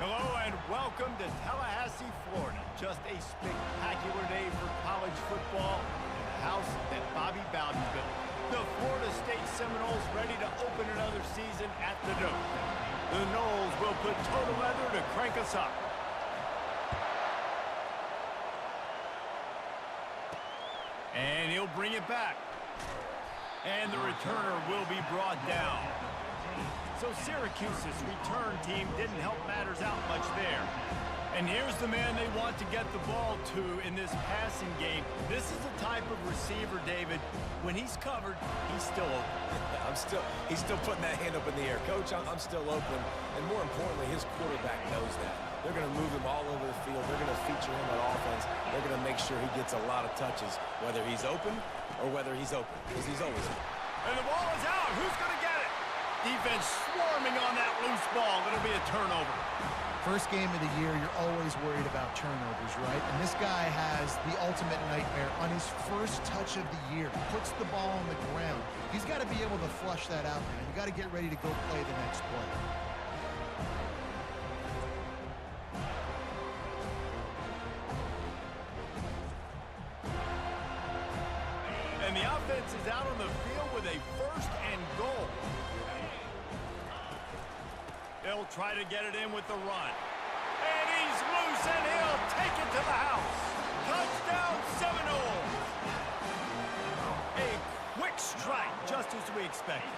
Hello and welcome to Tallahassee, Florida. Just a spectacular day for college football in the house that Bobby Bowden built. The Florida State Seminoles ready to open another season at the Dome. The Noles will put total leather to crank us up. And he'll bring it back. And the returner will be brought down. So Syracuse's return team didn't help matters out much there. And here's the man they want to get the ball to in this passing game. This is the type of receiver, David, when he's covered, he's still open. He's still putting that hand up in the air. Coach, I'm still open. And more importantly, his quarterback knows that. They're going to move him all over the field. They're going to feature him on offense. They're going to make sure he gets a lot of touches, whether he's open or whether he's open, because he's always open. And the ball is out. Who's going to get it? Defense swarming on that loose ball. It'll be a turnover. First game of the year, you're always worried about turnovers, right? And this guy has the ultimate nightmare on his first touch of the year. Puts the ball on the ground. He's got to be able to flush that out, man. You got to get ready to go play the next play. And the offense is out on the field with a first and goal. They'll try to get it in with the run. And he's loose, and he'll take it to the house. Touchdown, Seminoles. A quick strike, just as we expected.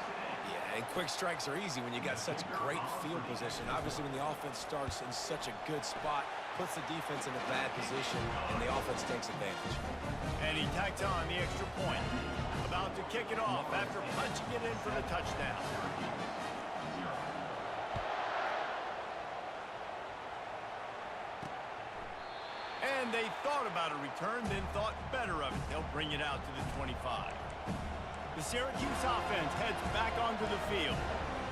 Yeah, and quick strikes are easy when you got such great field position. Obviously, when the offense starts in such a good spot, puts the defense in a bad position, and the offense takes advantage. And he tacks on the extra point. About to kick it off after punching it in for the touchdown. And they thought about a return, then thought better of it. They'll bring it out to the 25. The Syracuse offense heads back onto the field.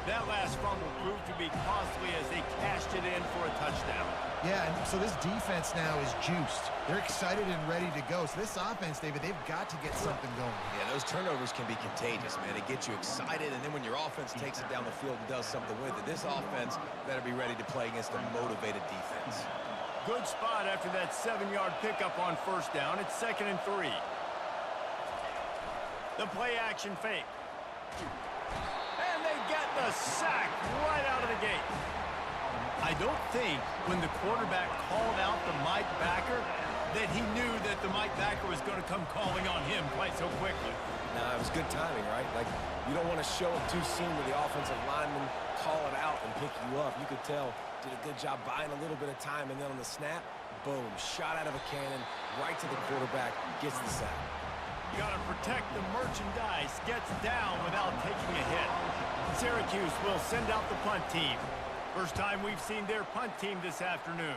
That last fumble proved to be costly as they cashed it in for a touchdown. Yeah, and so this defense now is juiced. They're excited and ready to go. So this offense, David, they've got to get something going. Yeah, those turnovers can be contagious, man. They get you excited, and then when your offense takes it down the field and does something with it, this offense better be ready to play against a motivated defense. Good spot after that 7-yard pickup on first down. It's 2nd and 3. The play action fake. And they get the sack right out of the gate. I don't think when the quarterback called out the Mike backer that he knew that the Mike backer was going to come calling on him quite so quickly. No, it was good timing, right? Like, you don't want to show up too soon where the offensive lineman call it out and pick you up. You could tell, did a good job buying a little bit of time, and then on the snap, boom, shot out of a cannon, right to the quarterback, gets the sack. You got to protect the merchandise, gets down without taking a hit. Syracuse will send out the punt team. First time we've seen their punt team this afternoon.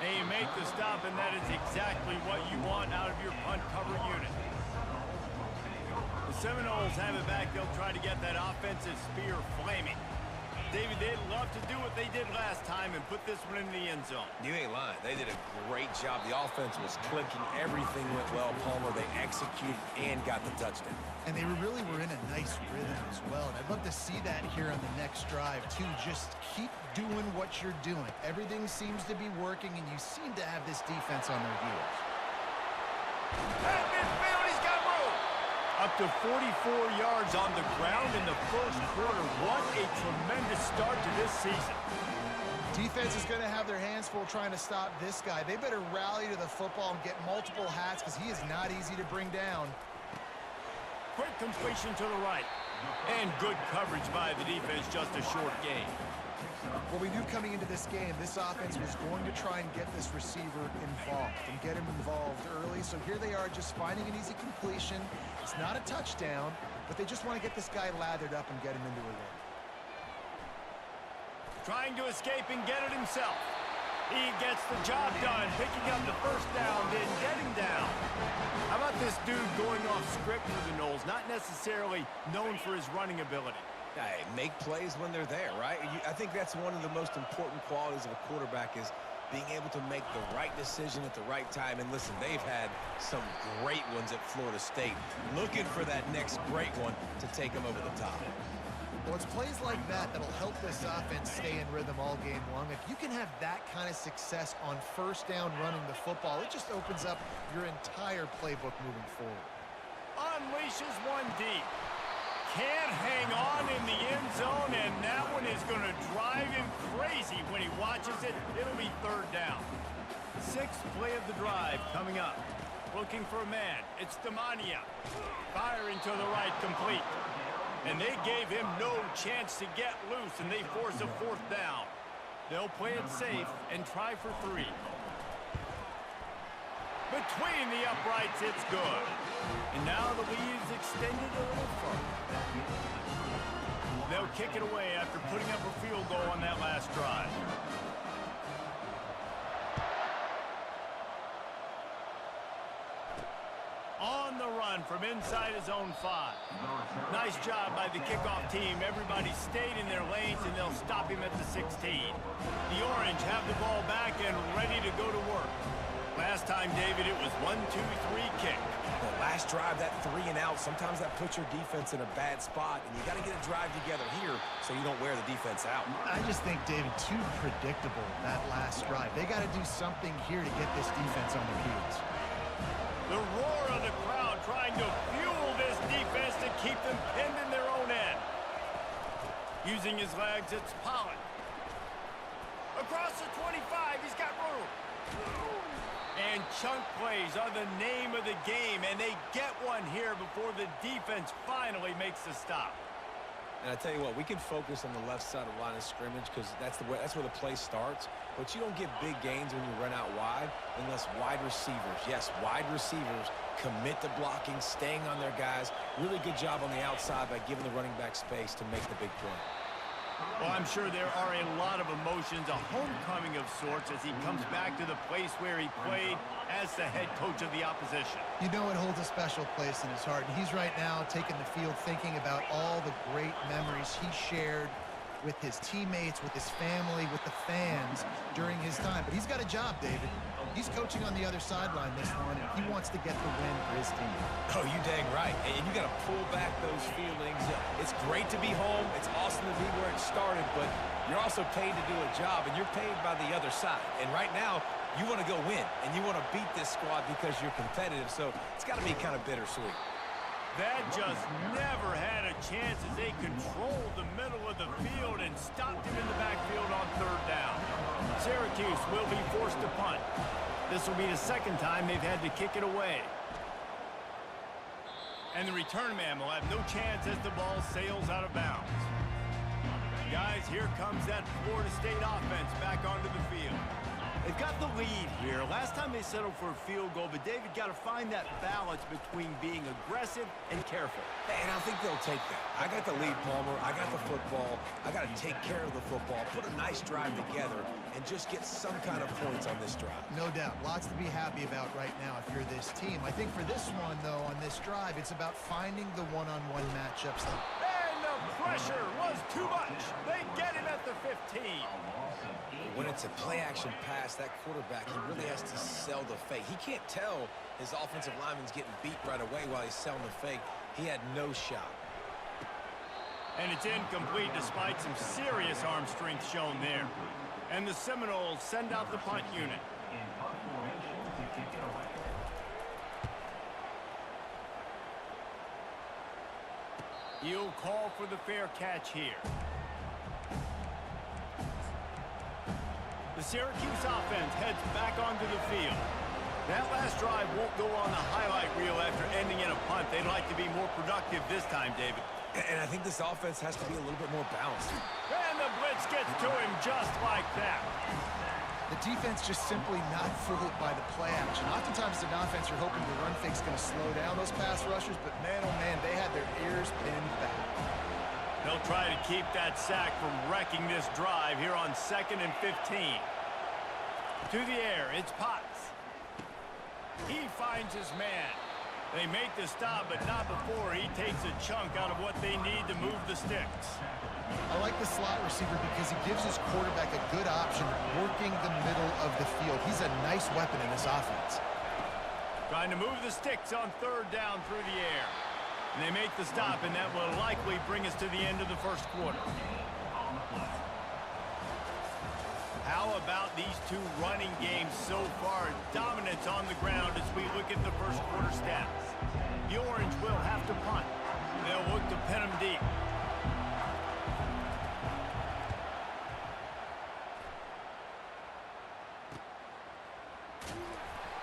And you make the stop, and that is exactly what you want out of your punt cover unit. The Seminoles have it back. They'll try to get that offensive spear flaming. David, they'd love to do what they did last time and put this one in the end zone. You ain't lying. They did a great job. The offense was clicking. Everything went well, Palmer. They executed and got the touchdown. And they really were in a nice rhythm as well. And I'd love to see that here on the next drive, too. Just keep doing what you're doing. Everything seems to be working, and you seem to have this defense on their heels. At midfield, he's got room. Up to 44 yards on the ground in the first quarter. What a tremendous start to this season. Defense is going to have their hands full trying to stop this guy. They better rally to the football and get multiple hats because he is not easy to bring down. Quick completion to the right. And good coverage by the defense, just a short gain. Well, we knew coming into this game, this offense was going to try and get this receiver involved and get him involved early. So here they are just finding an easy completion. It's not a touchdown, but they just want to get this guy lathered up and get him into a win. Trying to escape and get it himself. He gets the job done, picking up the first down, then getting down. How about this dude going off script for the Noles, not necessarily known for his running ability? Hey, make plays when they're there, right? I think that's one of the most important qualities of a quarterback is being able to make the right decision at the right time. And listen, they've had some great ones at Florida State. Looking for that next great one to take them over the top. Well, it's plays like that that'll help this offense stay in rhythm all game long. If you can have that kind of success on first down running the football, it just opens up your entire playbook moving forward. Unleashes one deep. Can't hang on in the end zone, and that one is going to drive him crazy when he watches it. It'll be third down. Sixth play of the drive coming up. Looking for a man. It's Demania. Firing to the right, complete. And they gave him no chance to get loose, and they force a fourth down. They'll play it safe and try for 3. Between the uprights, it's good. And now the lead is extended a little further. They'll kick it away after putting up a field goal on that last drive. On the run from inside his own 5. Nice job by the kickoff team. Everybody stayed in their lanes, and they'll stop him at the 16. The Orange have the ball back and ready to go to work. Last time, David, it was 1-2-3 kick. The last drive, that 3 and out, sometimes that puts your defense in a bad spot, and you got to get a drive together here so you don't wear the defense out. I just think, David, too predictable, that last drive. They got to do something here to get this defense on their heels. The roar of the crowd trying to fuel this defense to keep them pinned in their own end. Using his legs, it's Pollock. Across the 25, he's got room. And chunk plays are the name of the game, and they get one here before the defense finally makes the stop. And I tell you what, we can focus on the left side of the line of scrimmage because that's where the play starts. But you don't get big gains when you run out wide unless wide receivers, yes, wide receivers, commit to blocking, staying on their guys. Really good job on the outside by giving the running back space to make the big play. Well, I'm sure there are a lot of emotions, a homecoming of sorts as he comes back to the place where he played as the head coach of the opposition. You know it holds a special place in his heart, and he's right now taking the field thinking about all the great memories he shared with his teammates, with his family, with the fans during his time. But he's got a job, David. He's coaching on the other sideline this one, and he wants to get the win for his team. Oh, you dang right. And you got to pull back those feelings. It's great to be home. It's awesome to be where it started, but you're also paid to do a job, and you're paid by the other side. And right now, you want to go win, and you want to beat this squad because you're competitive, so it's got to be kind of bittersweet. That just never had a chance as they controlled the middle of the field and stopped him in the backfield on third down. Syracuse will be forced to punt. This will be the second time they've had to kick it away. And the return man will have no chance as the ball sails out of bounds. Guys, here comes that Florida State offense back onto the field. They've got the lead here. Last time they settled for a field goal, but David got to find that balance between being aggressive and careful. And I think they'll take that. I got the lead, Palmer. I got the football. I got to take care of the football, put a nice drive together, and just get some kind of points on this drive. No doubt. Lots to be happy about right now if you're this team. I think for this one, though, on this drive, it's about finding the one-on-one matchups. And the pressure was too much. They get him at the 15. When it's a play-action pass, that quarterback, he really has to sell the fake. He can't tell his offensive lineman's getting beat right away while he's selling the fake. He had no shot. And it's incomplete despite some serious arm strength shown there. And the Seminoles send out the punt unit. He'll call for the fair catch here. The Syracuse offense heads back onto the field. That last drive won't go on the highlight reel after ending in a punt. They'd like to be more productive this time, David. And I think this offense has to be a little bit more balanced. And the blitz gets to him just like that. The defense just simply not fooled by the play action. Oftentimes, an offense, you're hoping the run fake's going to slow down those pass rushers, but man, oh man, they had their ears pinned back. They'll try to keep that sack from wrecking this drive here on 2nd and 15. To the air, it's Potts. He finds his man. They make the stop, but not before he takes a chunk out of what they need to move the sticks. I like the slot receiver because he gives his quarterback a good option working the middle of the field. He's a nice weapon in this offense. Trying to move the sticks on third down through the air. And they make the stop, and that will likely bring us to the end of the first quarter. How about these two running games so far? Dominance on the ground as we look at the first quarter stats. The Orange will have to punt. They'll look to pin them deep.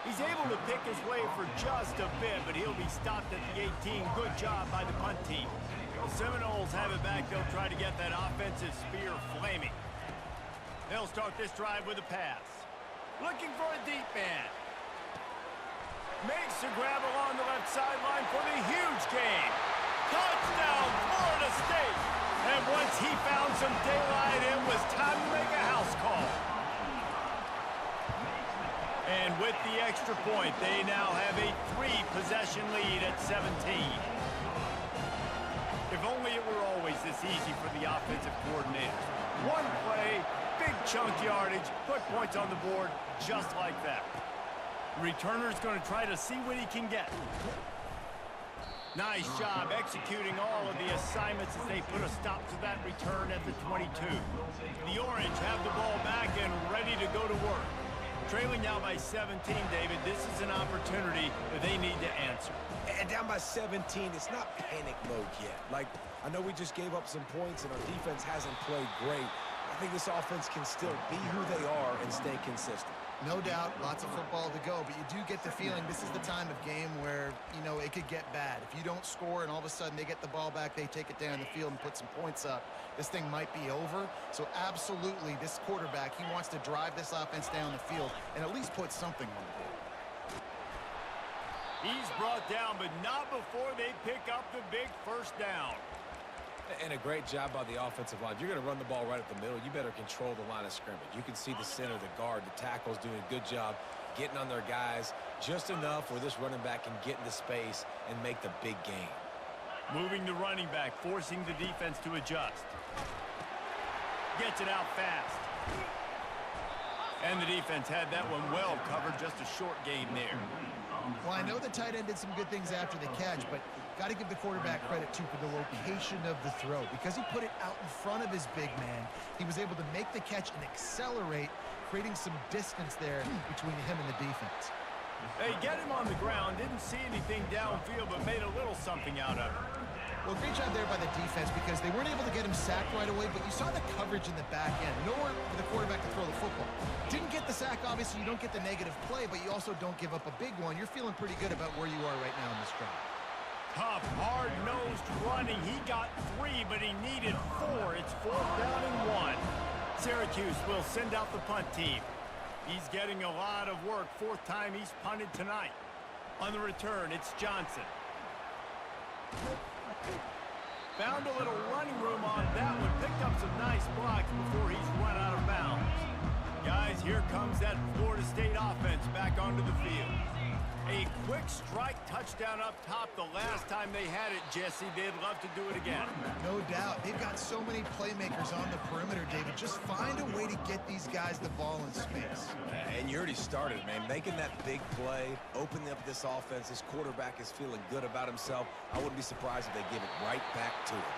He's able to pick his way for just a bit, but he'll be stopped at the 18. Good job by the punt team. The Seminoles have it back. They'll try to get that offensive spear flaming. They'll start this drive with a pass. Looking for a deep man. Makes the grab along the left sideline for the huge gain. Touchdown, Florida State. And once he found some daylight, it was time to make a house call. And with the extra point, they now have a 3-possession lead at 17. If only it were always this easy for the offensive coordinators. One play, big chunk yardage, put points on the board just like that. The returner's going to try to see what he can get. Nice job executing all of the assignments as they put a stop to that return at the 22. The Orange have the ball back and ready to go to work. Trailing now by 17, David, this is an opportunity that they need to answer. And down by 17, it's not panic mode yet. Like, I know we just gave up some points and our defense hasn't played great. I think this offense can still be who they are and stay consistent. No doubt, lots of football to go, but you do get the feeling this is the time of game where, you know, it could get bad. If you don't score and all of a sudden they get the ball back, they take it down the field and put some points up, this thing might be over. So absolutely, this quarterback, he wants to drive this offense down the field and at least put something on the board. He's brought down, but not before they pick up the big first down. And a great job by the offensive line. If you're going to run the ball right at the middle, you better control the line of scrimmage. You can see the center, the guard, the tackles doing a good job getting on their guys just enough where this running back can get into space and make the big game. Moving the running back, forcing the defense to adjust. Gets it out fast. And the defense had that one well covered, just a short gain there. Well, I know the tight end did some good things after the catch, but got to give the quarterback credit, too, for the location of the throw. Because he put it out in front of his big man, he was able to make the catch and accelerate, creating some distance there between him and the defense. They get him on the ground, didn't see anything downfield, but made a little something out of it. Well, great job there by the defense because they weren't able to get him sacked right away, but you saw the coverage in the back end. Nowhere for the quarterback to throw the football. Didn't get the sack, obviously. You don't get the negative play, but you also don't give up a big one. You're feeling pretty good about where you are right now in this drive. Tough, hard-nosed running. He got 3, but he needed 4. It's 4th down and 1. Syracuse will send out the punt team. He's getting a lot of work. 4th time he's punted tonight. On the return, it's Johnson. Found a little running room on that one. Picked up some nice blocks before he's run out of bounds. Guys, here comes that Florida State offense back onto the field. A quick strike touchdown up top the last time they had it, Jesse. They'd love to do it again. No doubt. They've got so many playmakers on the perimeter, David. Just find a way to get these guys the ball in space. And you already started, man. Making that big play, opening up this offense. This quarterback is feeling good about himself. I wouldn't be surprised if they give it right back to him.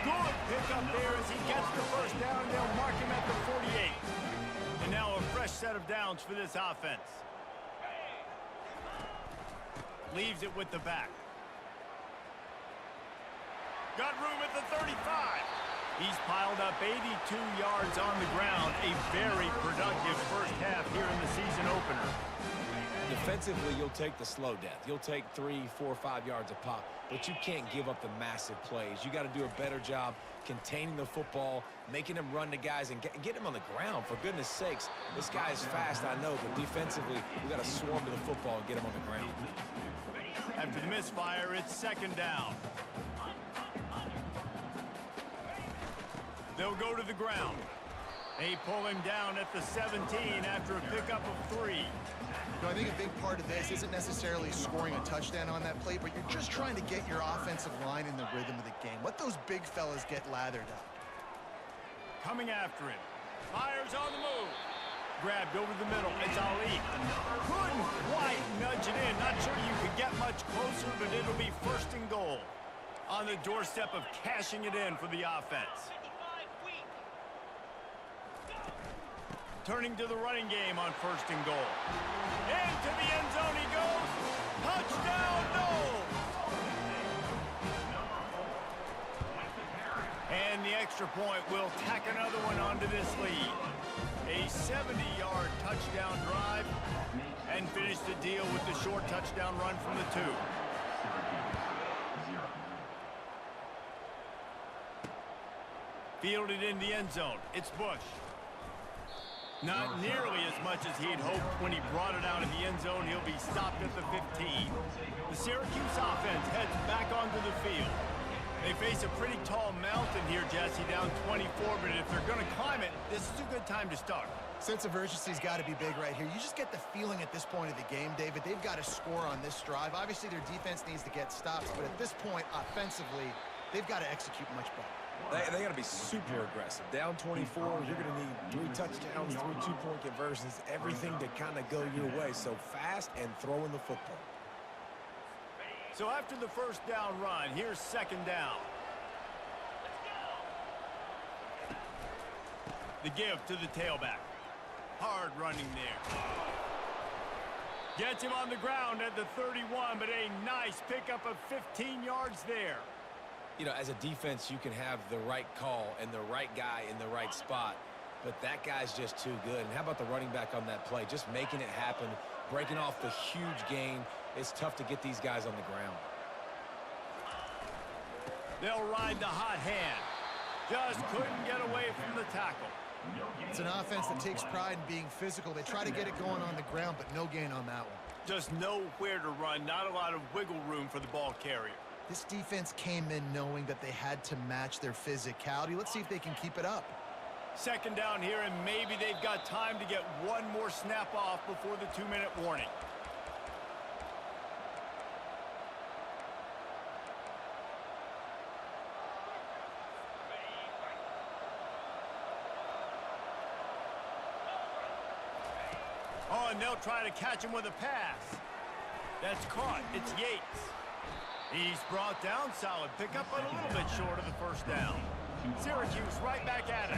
Good pickup there as he gets the first down. They'll mark him at the 48. And now a fresh set of downs for this offense. Leaves it with the back. Got room at the 35. He's piled up 82 yards on the ground. A very productive first half here in the season opener. Defensively, you'll take the slow death. You'll take 3, 4, 5 yards a pop, but you can't give up the massive plays. You got to do a better job containing the football, making him run to guys, and get him on the ground. For goodness sakes, this guy is fast, I know, but defensively, we got to swarm to the football and get him on the ground. After the misfire, it's 2nd down. They'll go to the ground. They pull him down at the 17 after a pickup of 3. I think a big part of this isn't necessarily scoring a touchdown on that play, but you're just trying to get your offensive line in the rhythm of the game. Let those big fellas get lathered up. Coming after him. Fires on the move. Grabbed over the middle. It's Ali. Couldn't quite nudge it in. Not sure you could get much closer, but it'll be first and goal. On the doorstep of cashing it in for the offense. Turning to the running game on first and goal. Into the end zone he goes. Touchdown, no! And the extra point will tack another one onto this lead. A 70-yard touchdown drive and finish the deal with the short touchdown run from the 2. Fielded in the end zone. It's Bush. Not nearly as much as he'd hoped when he brought it out in the end zone. He'll be stopped at the 15. The Syracuse offense heads back onto the field. They face a pretty tall mountain here, Jesse, down 24, but if they're going to climb it, this is a good time to start. Sense of urgency's got to be big right here. You just get the feeling at this point of the game, David, they've got to score on this drive. Obviously, their defense needs to get stops, but at this point, offensively, they've got to execute much better. They got to be super aggressive. Down 24, you're going to need 3 touchdowns, 3 two-point conversions, everything to kind of go your way. So fast and throwing the football. So after the first down run, here's second down. The give to the tailback. Hard running there. Gets him on the ground at the 31, but a nice pickup of 15 yards there. You know, as a defense, you can have the right call and the right guy in the right spot, but that guy's just too good. And how about the running back on that play? Just making it happen, breaking off the huge gain. It's tough to get these guys on the ground. They'll ride the hot hand. Just couldn't get away from the tackle. It's an offense that takes pride in being physical. They try to get it going on the ground, but no gain on that one. Just nowhere to run. Not a lot of wiggle room for the ball carrier. This defense came in knowing that they had to match their physicality. Let's see if they can keep it up. Second down here, and maybe they've got time to get one more snap off before the 2-minute warning. Oh, and they'll try to catch him with a pass. That's caught. It's Yates. He's brought down. Solid pickup, but a little bit short of the first down. Syracuse right back at it.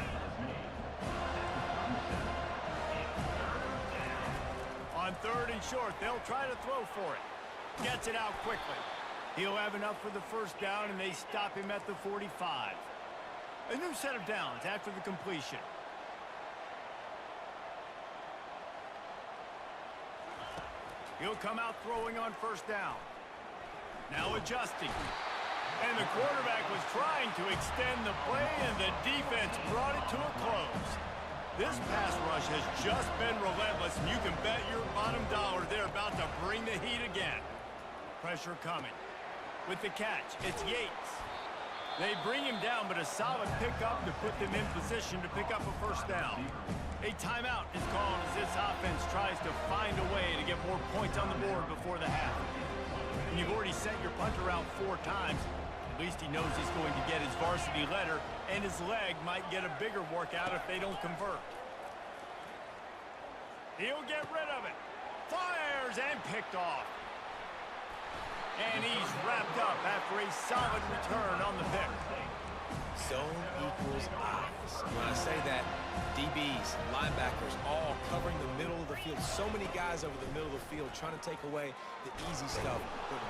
On third and short, they'll try to throw for it. Gets it out quickly. He'll have enough for the first down, and they stop him at the 45. A new set of downs after the completion. He'll come out throwing on first down. Now adjusting. And the quarterback was trying to extend the play, and the defense brought it to a close. This pass rush has just been relentless, and you can bet your bottom dollar they're about to bring the heat again. Pressure coming. With the catch, it's Yates. They bring him down, but a solid pickup to put them in position to pick up a first down. A timeout is called as this offense tries to find a way to get more points on the board before the half. And you've already sent your punter out 4 times. At least he knows he's going to get his varsity letter, and his leg might get a bigger workout if they don't convert. He'll get rid of it. Fires and picked off. And he's wrapped up after a solid return on the pick. Zone equals eyes. When I say that, DBs, linebackers, all covering the middle of the field. So many guys over the middle of the field trying to take away the easy stuff. But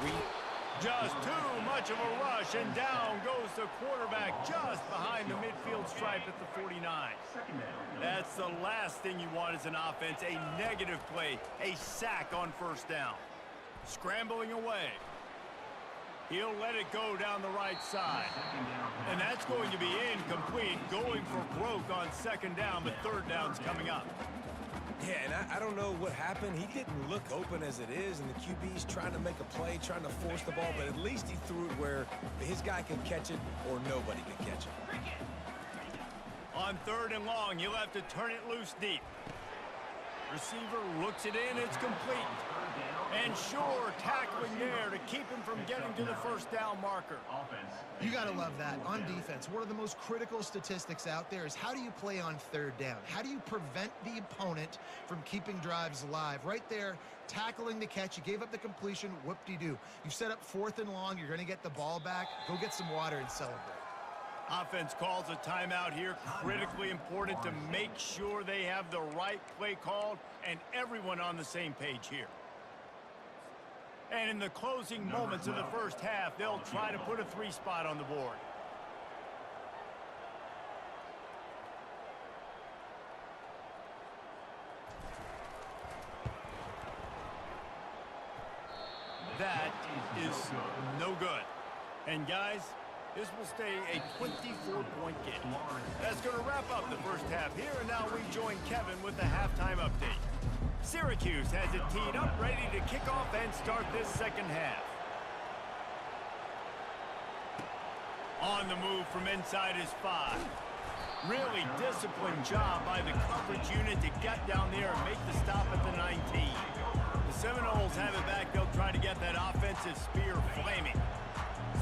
just too much of a rush, and down goes the quarterback just behind the midfield stripe at the 49. That's the last thing you want as an offense, a negative play, a sack on first down. Scrambling away. He'll let it go down the right side. And that's going to be incomplete, going for broke on second down, but third down's coming up. Yeah, and I don't know what happened. He didn't look open as it is, and the QB's trying to make a play, trying to force the ball, but at least he threw it where his guy can catch it or nobody can catch it. On 3rd and long, you'll have to turn it loose deep. Receiver looks it in, it's complete. And sure, tackling there to keep him from getting to the first down marker. You got to love that. On defense, one of the most critical statistics out there is how do you play on 3rd down? How do you prevent the opponent from keeping drives alive? Right there, tackling the catch. You gave up the completion. Whoop-de-doo. You set up 4th and long. You're going to get the ball back. Go get some water and celebrate. Offense calls a timeout here. Critically important to make sure they have the right play called and everyone on the same page here. And in the closing moments of the first half, they'll try to put a 3 spot on the board. That is no good. And guys, this will stay a 24-point game. That's going to wrap up the first half here, and now we join Kevin with the halftime update. Syracuse has it teed up, ready to kick off and start this second half. On the move from inside his 5. Really disciplined job by the coverage unit to get down there and make the stop at the 19. The Seminoles have it back. They'll try to get that offensive spear flaming.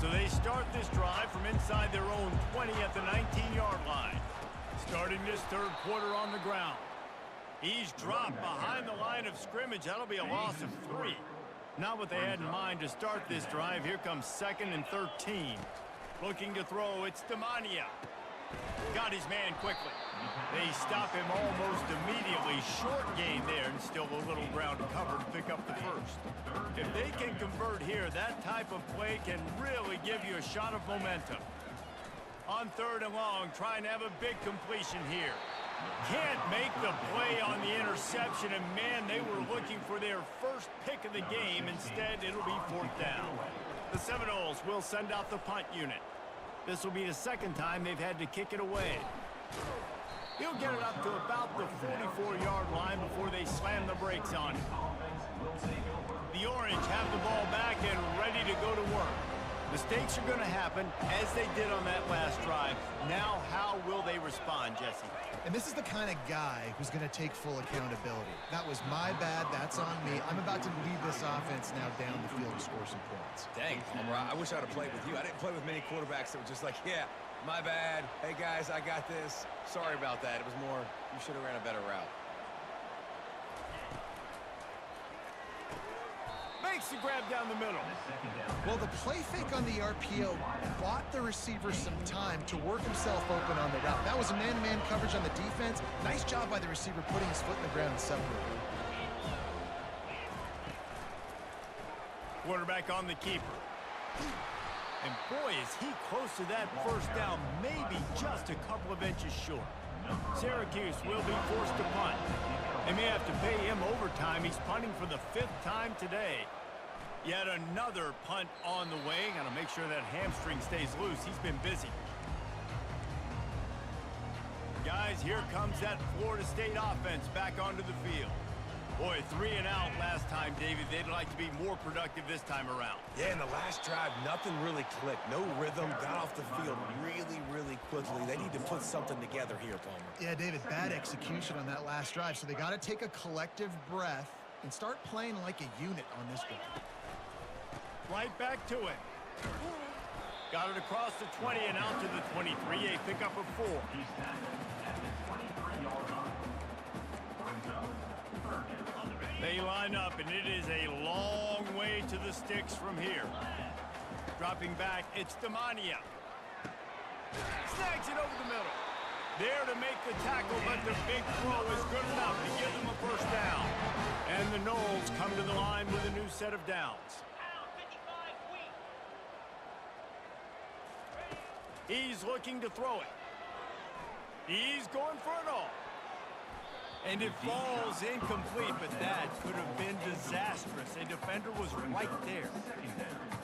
So they start this drive from inside their own 20 at the 19-yard line. Starting this 3rd quarter on the ground. He's dropped behind the line of scrimmage. That'll be a loss of 3. Not what they had in mind to start this drive. Here comes 2nd and 13. Looking to throw, it's Demania. Got his man quickly. They stop him almost immediately. Short gain there, and still a little ground to cover to pick up the first. If they can convert here, that type of play can really give you a shot of momentum. On 3rd and long, trying to have a big completion here. Can't make the play on the interception, and man, they were looking for their first pick of the game. Instead, it'll be 4th down. The Seminoles will send out the punt unit. This will be the 2nd time they've had to kick it away. He'll get it up to about the 44-yard line before they slam the brakes on it. The Orange have the ball back and ready to go to work. Mistakes are going to happen, as they did on that last drive. Now, how will they respond, Jesse? And this is the kind of guy who's going to take full accountability. That was my bad. That's on me. I'm about to lead this offense now down the field to score some points. Dang, Homer, I wish I would have played with you. I didn't play with many quarterbacks that were just like, yeah, my bad. Hey, guys, I got this. Sorry about that. It was more, you should have ran a better route. Makes the grab down the middle. Well, the play fake on the RPO bought the receiver some time to work himself open on the route. That was a man-to-man coverage on the defense. Nice job by the receiver putting his foot in the ground and separating. Quarterback on the keeper. And boy, is he close to that first down, maybe just a couple of inches short. Syracuse will be forced to punt. They may have to pay him overtime. He's punting for the 5th time today. Yet another punt on the way. Got to make sure that hamstring stays loose. He's been busy. Guys, here comes that Florida State offense back onto the field. Boy, 3 and out last time, David. They'd like to be more productive this time around. Yeah, in the last drive, nothing really clicked. No rhythm, got off the field really, really quickly. They need to put something together here, Palmer. Yeah, David, bad execution on that last drive. So they got to take a collective breath and start playing like a unit on this drive. Right back to it. Got it across the 20 and out to the 23. A pickup of 4. They line up, and it is a long way to the sticks from here. Dropping back, it's Demania. Snags it over the middle. There to make the tackle, but the big throw is good enough to give them a first down. And the Noles come to the line with a new set of downs. He's looking to throw it. He's going for it all. And it falls incomplete, but that could have been disastrous. A defender was right there.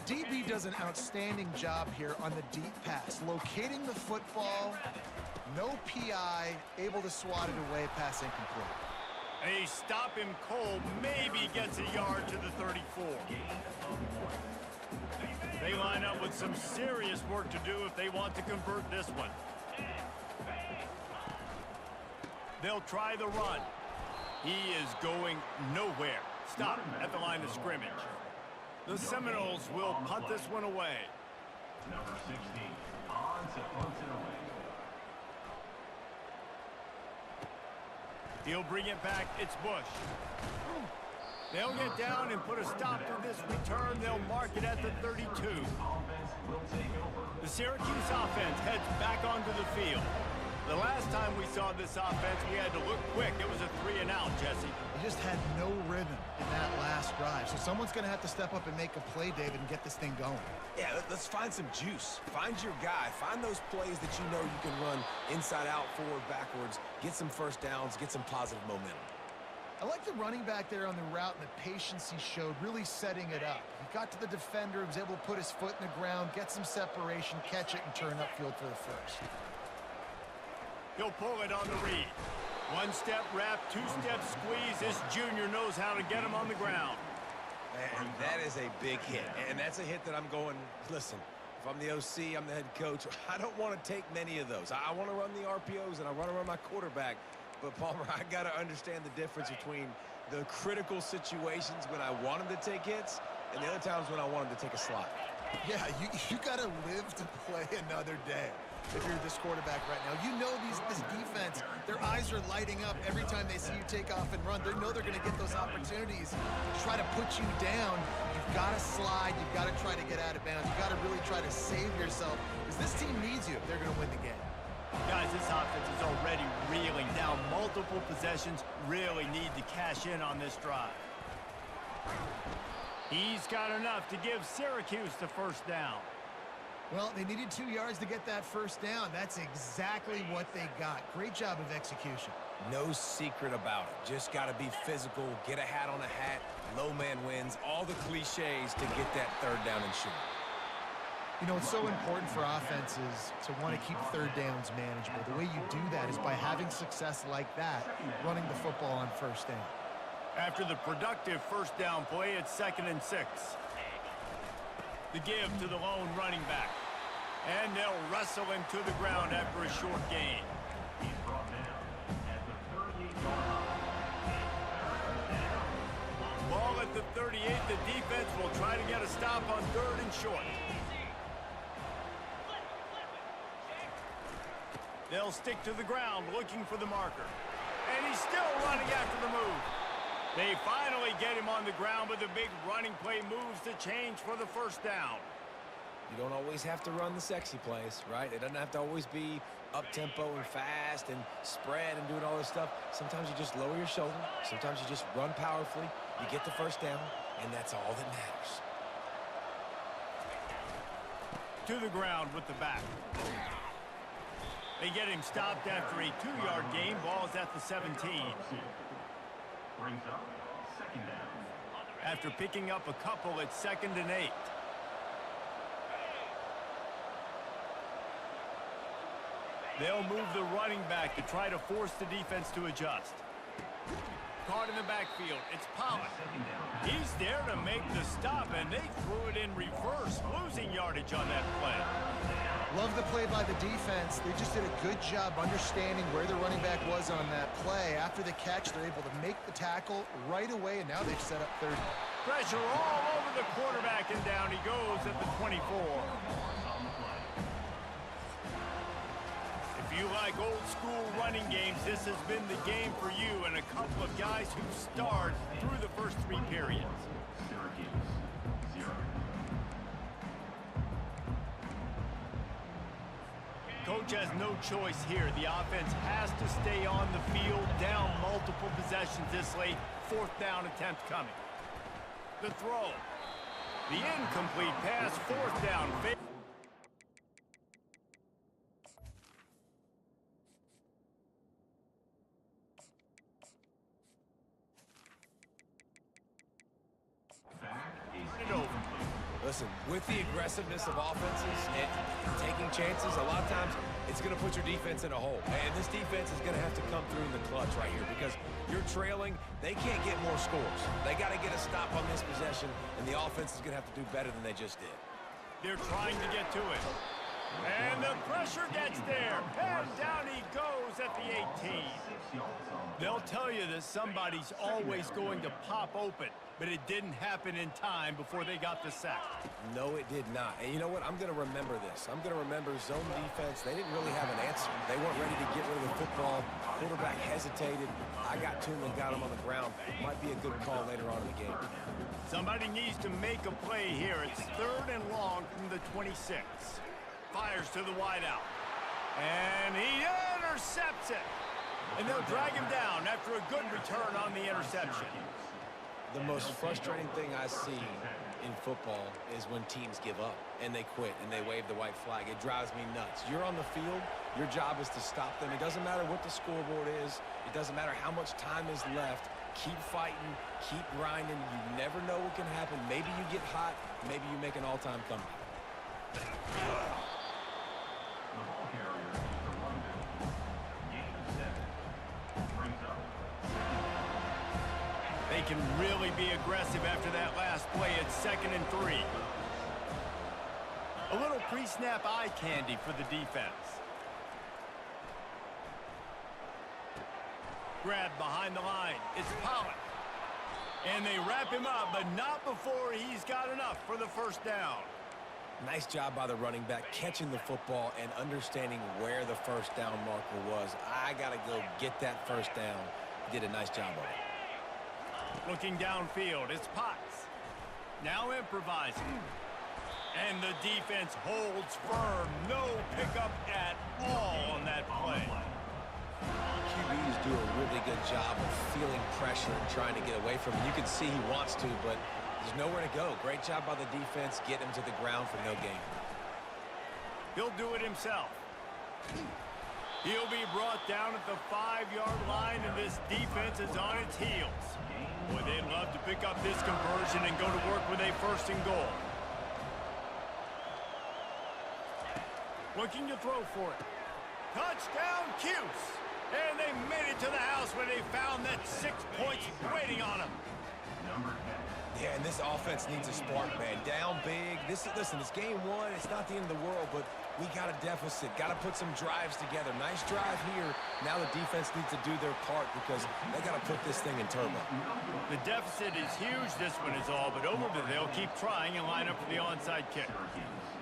DB does an outstanding job here on the deep pass, locating the football, no PI, able to swat it away, pass incomplete. They stop him cold, maybe gets a yard to the 34. They line up with some serious work to do if they want to convert this one. They'll try the run. He is going nowhere. Stop at the line of scrimmage. The Seminoles will punt this one away. Number 16, odds punts it away. He'll bring it back. It's Bush. They'll get down and put a stop to this return. They'll mark it at the 32. The Syracuse offense heads back onto the field. The last time we saw this offense, we had to look quick. It was a 3-and-out, Jesse. They just had no rhythm in that last drive. So someone's going to have to step up and make a play, David, and get this thing going. Yeah, let's find some juice. Find your guy. Find those plays that you know you can run inside out, forward, backwards. Get some first downs. Get some positive momentum. I like the running back there on the route and the patience he showed, really setting it up. He got to the defender, was able to put his foot in the ground, get some separation, catch it, and turn upfield for the first. He'll pull it on the read. One-step wrap, two-step squeeze. This junior knows how to get him on the ground. And that is a big hit. And that's a hit that I'm going, listen, if I'm the OC, I'm the head coach, I don't want to take many of those. I want to run the RPOs, and I want to run my quarterback. But, Palmer, I got to understand the difference between the critical situations when I want him to take hits and the other times when I want him to take a slot. Yeah, you got to live to play another day if you're this quarterback right now. You know this defense, their eyes are lighting up every time they see you take off and run. They know they're going to get those opportunities to try to put you down. You've got to slide. You've got to try to get out of bounds. You've got to really try to save yourself because this team needs you if they're going to win the game. Guys, this offense is already reeling down multiple possessions. Really need to cash in on this drive. He's got enough to give Syracuse the first down. Well, they needed 2 yards to get that first down. That's exactly what they got. Great job of execution. No secret about it. Just got to be physical, get a hat on a hat, low man wins, all the cliches to get that third down and short. You know, it's so important for offenses to want to keep third downs manageable. The way you do that is by having success like that, running the football on first down. After the productive first down play, it's 2nd and 6. The give to the lone running back. And they'll wrestle him to the ground after a short gain. He's brought down at the 38-yard line. Ball at the 38. The defense will try to get a stop on 3rd and short. They'll stick to the ground looking for the marker. And he's still running after the move. They finally get him on the ground, but the big running play moves the change for the first down. You don't always have to run the sexy plays, right? It doesn't have to always be up-tempo and fast and spread and doing all this stuff. Sometimes you just lower your shoulder. Sometimes you just run powerfully. You get the first down, and that's all that matters. To the ground with the back. They get him stopped after a 2-yard gain. Ball's at the 17. Brings up 2nd down. After picking up a couple, it's 2nd and 8. They'll move the running back to try to force the defense to adjust. Caught in the backfield. It's Pollock. He's there to make the stop, and they threw it in reverse, losing yardage on that play. Love the play by the defense. They just did a good job understanding where the running back was on that play. After the catch, they're able to make the tackle right away, and now they've set up 30. Pressure all over the quarterback, and down he goes at the 24. If you like old-school running games, this has been the game for you and a couple of guys who starred through the first 3 periods. Syracuse, 0. Coach has no choice here. The offense has to stay on the field, down multiple possessions this late. 4th down attempt coming. The throw. The incomplete pass, 4th down. Listen, with the aggressiveness of offenses and taking chances, a lot of times it's going to put your defense in a hole. And this defense is going to have to come through in the clutch right here because you're trailing. They can't get more scores. They got to get a stop on this possession, and the offense is going to have to do better than they just did. They're trying to get to it. And the pressure gets there. And down he goes at the 18. They'll tell you that somebody's always going to pop open, but it didn't happen in time before they got the sack. No, it did not. And you know what? I'm going to remember this. I'm going to remember zone defense. They didn't really have an answer. They weren't ready to get rid of the football. Quarterback hesitated. I got to him and got him on the ground. Might be a good call later on in the game. Somebody needs to make a play here. It's 3rd and long from the 26. Fires to the wideout. And he intercepts it. And they'll drag him down after a good return on the interception. The most frustrating thing I see in football is when teams give up and they quit and they wave the white flag. It drives me nuts. You're on the field. Your job is to stop them. It doesn't matter what the scoreboard is. It doesn't matter how much time is left. Keep fighting. Keep grinding. You never know what can happen. Maybe you get hot. Maybe you make an all-time comeback. They can really be aggressive after that last play. It's 2nd and 3. A little pre-snap eye candy for the defense. Grab behind the line. It's Pollock. And they wrap him up, but not before he's got enough for the first down. Nice job by the running back catching the football and understanding where the first down marker was. I got to go get that first down. He did a nice job of it. Looking downfield, it's Potts. Now improvising. And the defense holds firm. No pickup at all on that play. QBs do a really good job of feeling pressure and trying to get away from it. You can see he wants to, but there's nowhere to go. Great job by the defense. Get him to the ground for no gain. He'll do it himself. He'll be brought down at the 5-yard line, and this defense is on its heels. Boy, they'd love to pick up this conversion and go to work with a 1st and goal. Looking to throw for it. Touchdown, Cuse! And they made it to the house when they found that 6 points waiting on them. Yeah, and this offense needs a spark, man. Down big. Listen, it's game 1. It's not the end of the world, but we got a deficit. Got to put some drives together. Nice drive here. Now the defense needs to do their part because they got to put this thing in turbo. The deficit is huge, this one is all, but over to they'll keep trying and line up for the onside kick.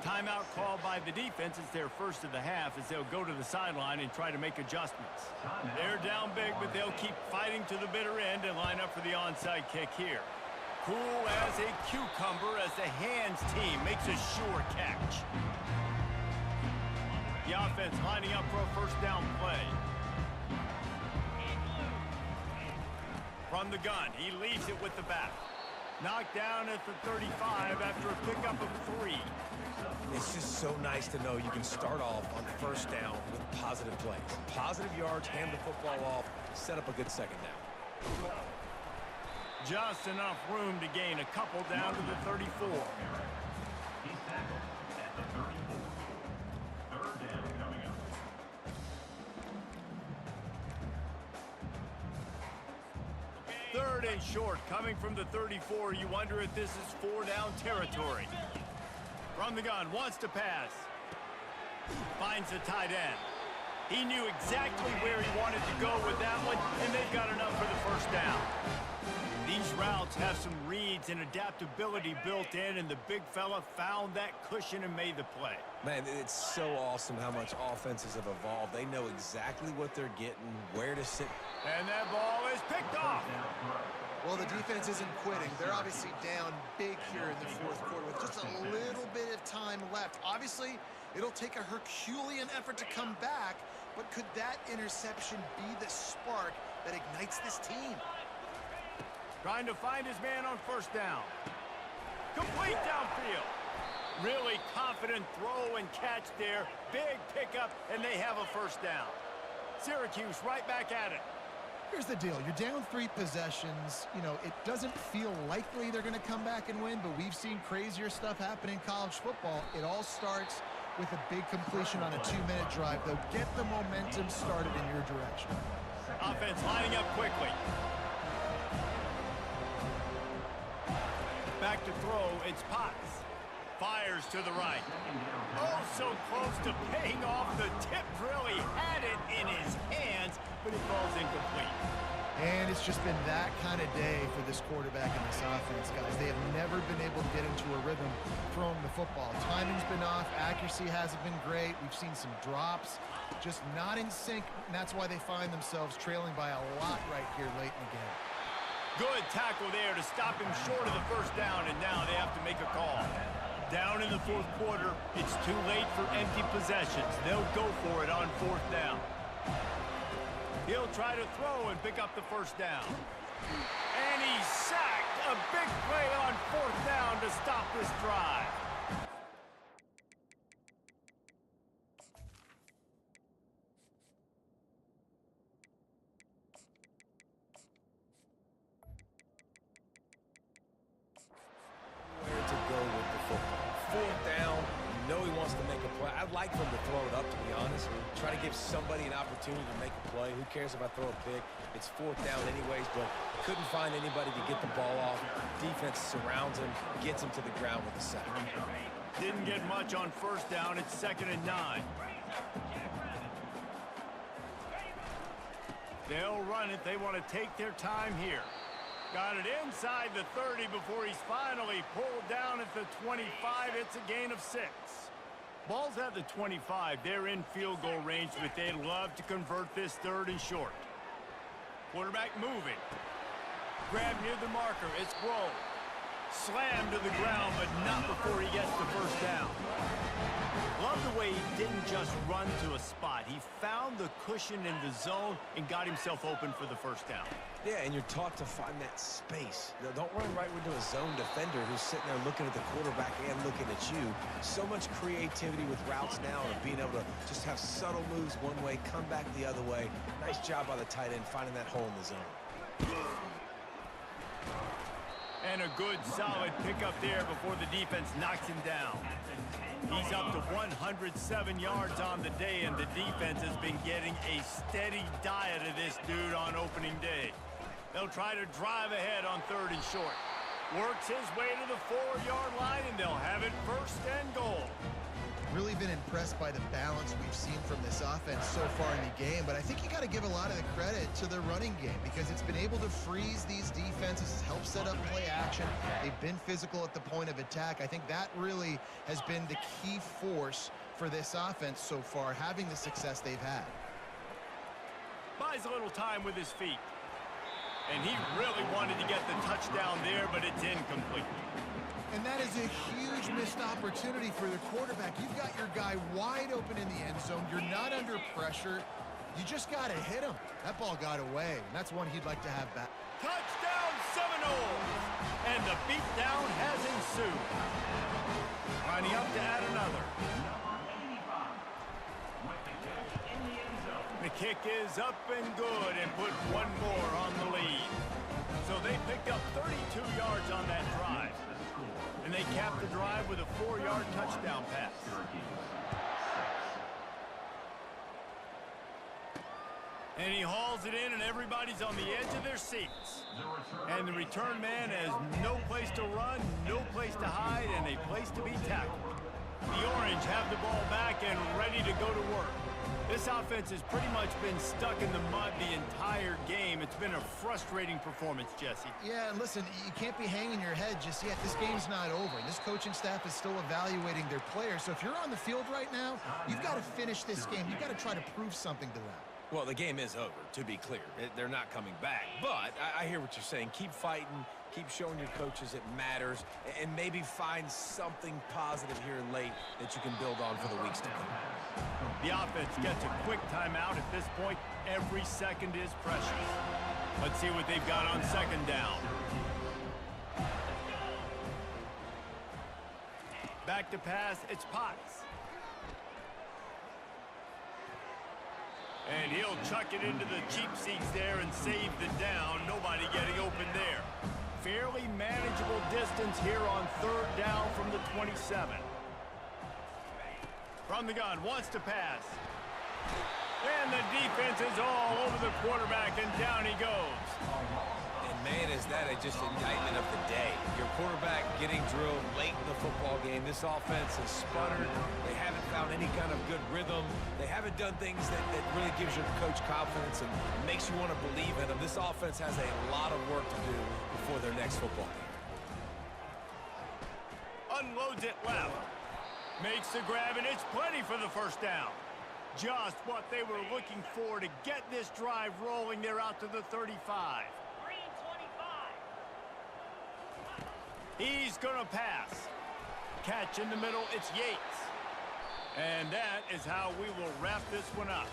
Timeout called by the defense. It's their first of the half as they'll go to the sideline and try to make adjustments. They're down big, but they'll keep fighting to the bitter end and line up for the onside kick here. Cool as a cucumber as the hands team makes a sure catch. The offense lining up for a first down play. From the gun, he leaves it with the back. Knocked down at the 35 after a pickup of 3. It's just so nice to know you can start off on first down with positive plays. Positive yards, hand the football off, set up a good second down. Just enough room to gain a couple down to the 34. He's tackled at the 34. 3rd down coming up. Third and short coming from the 34. You wonder if this is 4-down territory. From the gun, wants to pass. Finds the tight end. He knew exactly where he wanted to go with that one, and they've got enough for the first down. These routes have some reads and adaptability built in, and the big fella found that cushion and made the play. Man, it's so awesome how much offenses have evolved. They know exactly what they're getting, where to sit. And that ball is picked off. Well, the defense isn't quitting. They're obviously down big here in the 4th quarter with just a little bit of time left. Obviously, it'll take a Herculean effort to come back, but could that interception be the spark that ignites this team? Trying to find his man on first down. Complete downfield. Really confident throw and catch there. Big pickup, and they have a first down. Syracuse right back at it. Here's the deal. You're down 3 possessions. You know, it doesn't feel likely they're going to come back and win, but we've seen crazier stuff happen in college football. It all starts with a big completion on a 2-minute drive, though. Get the momentum started in your direction. Offense lining up quickly. Back to throw, it's Potts. Fires to the right. Oh, so close to paying off the tip drill. He had it in his hands, but it falls incomplete. And it's just been that kind of day for this quarterback in this offense, guys. They have never been able to get into a rhythm throwing the football. Timing's been off. Accuracy hasn't been great. We've seen some drops, just not in sync, and that's why they find themselves trailing by a lot right here late in the game. Good tackle there to stop him short of the first down, and now they have to make a call. Down in the fourth quarter, it's too late for empty possessions. They'll go for it on fourth down. He'll try to throw and pick up the first down. And he's sacked. A big play on fourth down to stop this drive. Where to go with the football. Fourth down, you know he wants to make a play. I'd like for him to throw it up, to be honest. Try to give somebody an opportunity to make a play. Who cares if I throw a pick? It's fourth down anyways, but couldn't find anybody to get the ball off. Defense surrounds him, gets him to the ground with the sack. Didn't get much on first down. It's 2nd and 9. They'll run it. They want to take their time here. Got it inside the 30 before he's finally pulled down at the 25. It's a gain of 6. Ball's at the 25. They're in field goal range, but they'd love to convert this 3rd and short. Quarterback moving. Grab near the marker. It's Grohl. Slammed to the ground, but not before he gets the first down. Love the way he didn't just run to a spot. He found the cushion in the zone and got himself open for the first down. Yeah, and you're taught to find that space. Now, don't run right into a zone defender who's sitting there looking at the quarterback and looking at you. So much creativity with routes now and being able to just have subtle moves one way, come back the other way. Nice job by the tight end finding that hole in the zone. And a good, solid pickup there before the defense knocks him down. He's up to 107 yards on the day, and the defense has been getting a steady diet of this dude on opening day. They'll try to drive ahead on 3rd and short. Works his way to the 4-yard line, and they'll have it 1st and goal. Really been impressed by the balance we've seen from this offense so far in the game, but I think you got to give a lot of the credit to the running game because it's been able to freeze these defenses, help set up play action. They've been physical at the point of attack. I think that really has been the key force for this offense so far, having the success they've had. Buys a little time with his feet. And he really wanted to get the touchdown there, but it's incomplete. And that is a huge missed opportunity for the quarterback. You've got your guy wide open in the end zone. You're not under pressure. You just got to hit him. That ball got away, and that's one he'd like to have back. Touchdown Seminoles! And the beatdown has ensued. Lining up to add another. The kick is up and good and put one more on the lead. So they picked up 32 yards on that drive. And they capped the drive with a 4-yard touchdown pass. And he hauls it in, and everybody's on the edge of their seats. And the return man has no place to run, no place to hide, and a place to be tackled. The Orange have the ball back and ready to go to work. This offense has pretty much been stuck in the mud the entire game. It's been a frustrating performance, Jesse. Yeah, and listen, you can't be hanging your head just yet. This game's not over. This coaching staff is still evaluating their players. So if you're on the field right now, you've got to finish this game. You've got to try to prove something to them. Well, the game is over, to be clear. They're not coming back. But I hear what you're saying. Keep fighting. Keep showing your coaches it matters. And maybe find something positive here late that you can build on for the weeks to come. The offense gets a quick timeout at this point. Every second is precious. Let's see what they've got on 2nd down. Back to pass. It's Potts. And he'll chuck it into the cheap seats there and save the down. Nobody getting open there. Fairly manageable distance here on 3rd down from the 27. From the gun, wants to pass. And the defense is all over the quarterback, and down he goes. And man, is that a just an indictment of the day. Your quarterback getting drilled late in the football game. This offense has sputtered. They haven't found any kind of good rhythm. They haven't done things that really gives your coach confidence and makes you want to believe in them. This offense has a lot of work to do before their next football game. Unloads it left. Makes the grab, and it's plenty for the first down. Just what they were looking for to get this drive rolling. They're out to the 35. He's going to pass. Catch in the middle, it's Yates. And that is how we will wrap this one up.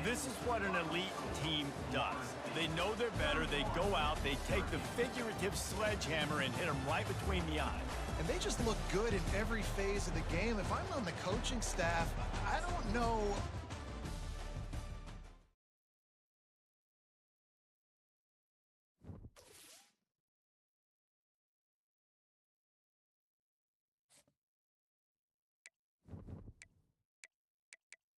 This is what an elite team does. They know they're better. They go out, they take the figurative sledgehammer and hit them right between the eyes. And they just look good in every phase of the game. If I'm on the coaching staff, I don't know